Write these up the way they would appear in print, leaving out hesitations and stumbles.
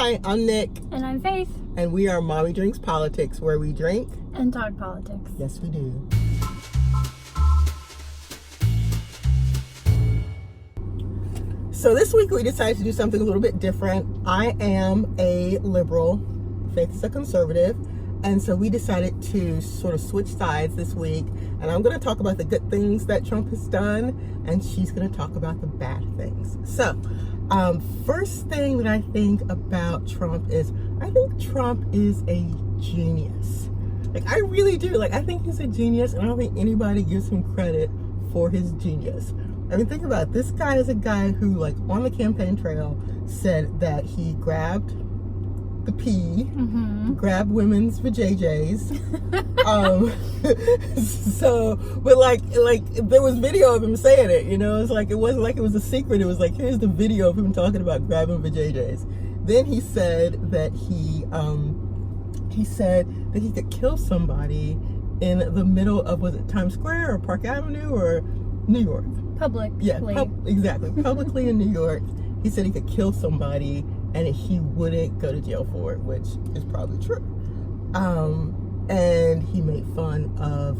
Hi, I'm Nick. And I'm Faith. And we are Mommy Drinks Politics, where we drink and talk politics. Yes, we do. So this week we decided to do something a little bit different. I am a liberal, Faith is a conservative, and so we decided to sort of switch sides this week. And I'm going to talk about the good things that Trump has done, and she's going to talk about the bad things. So, first thing that I think about Trump is, I think Trump is a genius. Like, I really do. Like, I think he's a genius, and I don't think anybody gives him credit for his genius. I mean, think about it. This guy is a guy who, like, on the campaign trail said that he grabbed the pee, grabbed women's vajayjays. But like there was video of him saying it, you know. It's like, it wasn't like it was a secret. It was like, here's the video of him talking about grabbing vajayjays. Then he said that he could kill somebody in the middle of, was it Times Square or Park Avenue or New York? Publicly. Yeah, exactly. Publicly in New York. He said he could kill somebody and he wouldn't go to jail for it, which is probably true. And he made fun of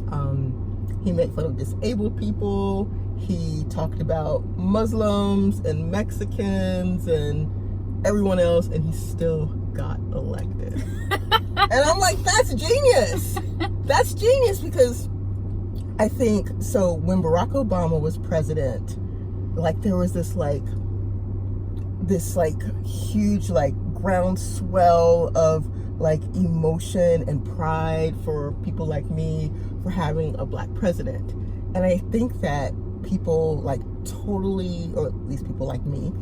disabled people. He talked about Muslims and Mexicans and everyone else, and he still got elected. And I'm like, that's genius. That's genius, because I think, so when Barack Obama was president, like, there was this huge, like, groundswell of, like, emotion and pride for people like me for having a black president. And I think that people, like, totally, or at least people like me,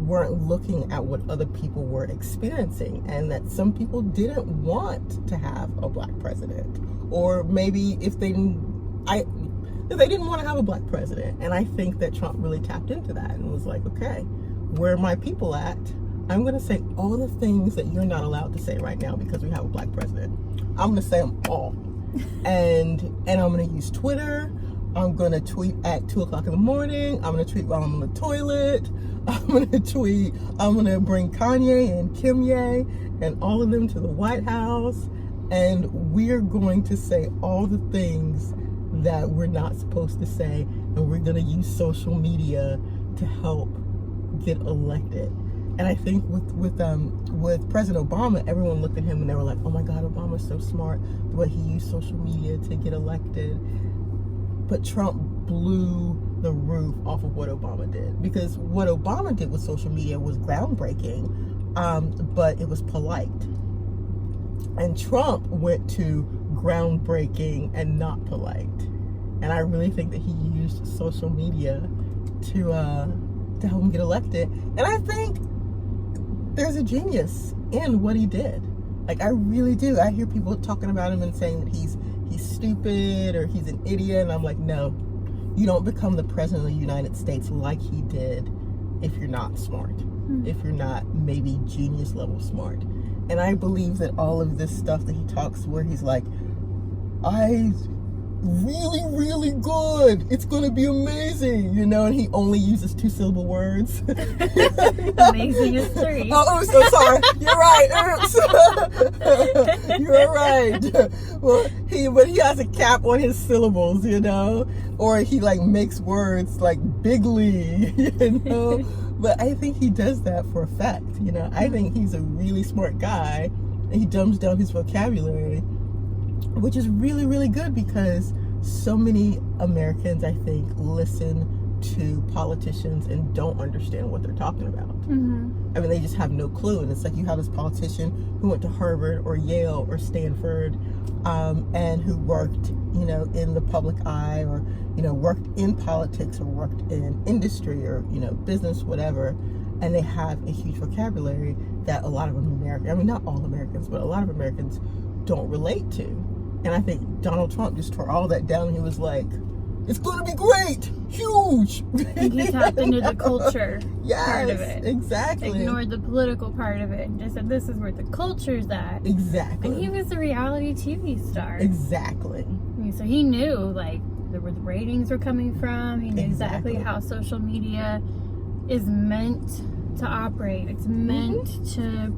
weren't looking at what other people were experiencing, and that some people didn't want to have a black president, or maybe if they didn't want to have a black president. And I think that Trump really tapped into that and was like, okay, where are my people at? I'm going to say all the things that you're not allowed to say right now because we have a black president. I'm going to say them all. And I'm going to use Twitter. I'm going to tweet at 2 o'clock in the morning. I'm going to tweet while I'm on the toilet. I'm going to tweet. I'm going to bring Kanye and Kim Ye and all of them to the White House. And we're going to say all the things that we're not supposed to say. And we're going to use social media to help get elected. And I think with President Obama, everyone looked at him and they were like, oh my God, Obama's so smart, the way he used social media to get elected. But Trump blew the roof off of what Obama did, because what Obama did with social media was groundbreaking, but it was polite. And Trump went to groundbreaking and not polite. And I really think that he used social media to help him get elected. And I think there's a genius in what he did. Like, I really do. I hear people talking about him and saying that he's stupid or he's an idiot, and I'm like, no, you don't become the president of the United States like he did if you're not smart, if you're not maybe genius level smart. And I believe that all of this stuff that he talks, where he's like, I really, really good, it's gonna be amazing, you know, and he only uses 2-syllable words. Amazing is 3. Oh, so sorry. You're right. You're right. Well, he has a cap on his syllables, you know, or he, like, makes words like bigly, you know. But I think he does that for effect, you know. I think he's a really smart guy, and he dumbs down his vocabulary, which is really, really good, because so many Americans, I think, listen to politicians and don't understand what they're talking about. I mean, they just have no clue. And it's like, you have this politician who went to Harvard or Yale or Stanford, and who worked, you know, in the public eye, or, you know, worked in politics, or worked in industry, or, you know, business, whatever. And they have a huge vocabulary that a lot of Americans, I mean, not all Americans, but a lot of Americans don't relate to. And I think Donald Trump just tore all that down, and he was like, it's going to be great, huge. And he tapped into the culture part of it. Exactly. Ignored the political part of it and just said, this is where the culture's at. Exactly. And he was a reality TV star. Exactly. So he knew, like, where the ratings were coming from. He knew exactly how social media is meant to operate. It's meant to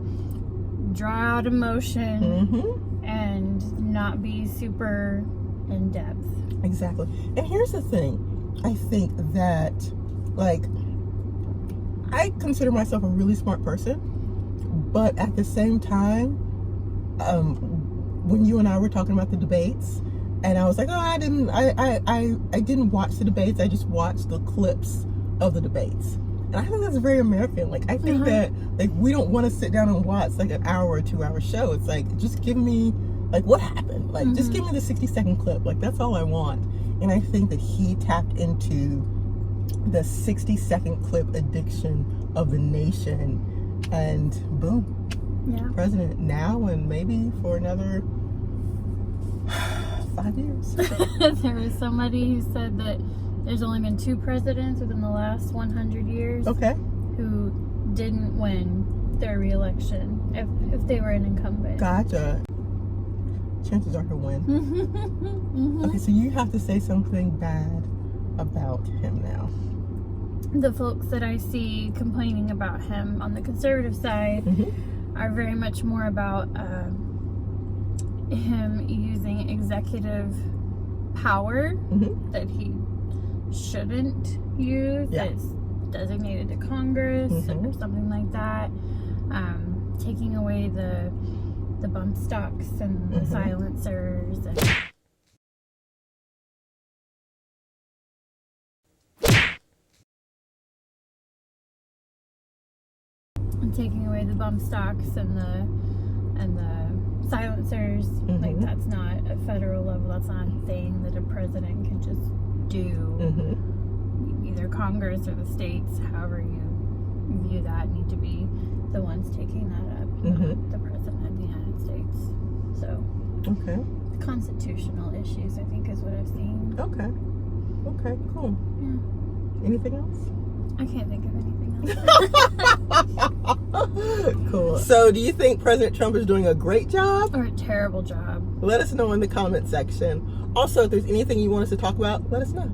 draw out emotion Mm-hmm. and not be super in depth. Exactly. And here's the thing. I think that, like, I consider myself a really smart person, but at the same time, when you and I were talking about the debates, and I was like, oh, I didn't watch the debates. I just watched the clips of the debates. And I think that's very American. Like, I think that, like, we don't want to sit down and watch like an hour or 2 hour show. It's like, just give me, like, what happened? Like, just give me the 60-second clip. Like, that's all I want. And I think that he tapped into the 60-second clip addiction of the nation, and boom, president now and maybe for another 5 years. There was somebody who said that there's only been 2 presidents within the last 100 years Okay. who didn't win their re-election if they were an incumbent. Gotcha. Chances are he'll win. Okay, so you have to say something bad about him now. The folks that I see complaining about him on the conservative side are very much more about him using executive power that he shouldn't use, that's designated to Congress or something like that, taking away the bump stocks and the silencers and taking away the bump stocks and the silencers. Like, that's not a federal level, that's not a thing that a president can just do. Either Congress or the states, however you view that, need to be the ones taking that up, not the president of the United States. So constitutional issues, I think, is what I've seen. Okay, cool. Yeah. Anything else? I can't think of anything else. Cool. So do you think President Trump is doing a great job Or a terrible job? Let us know in the comment section. Also, if there's anything you want us to talk about, let us know.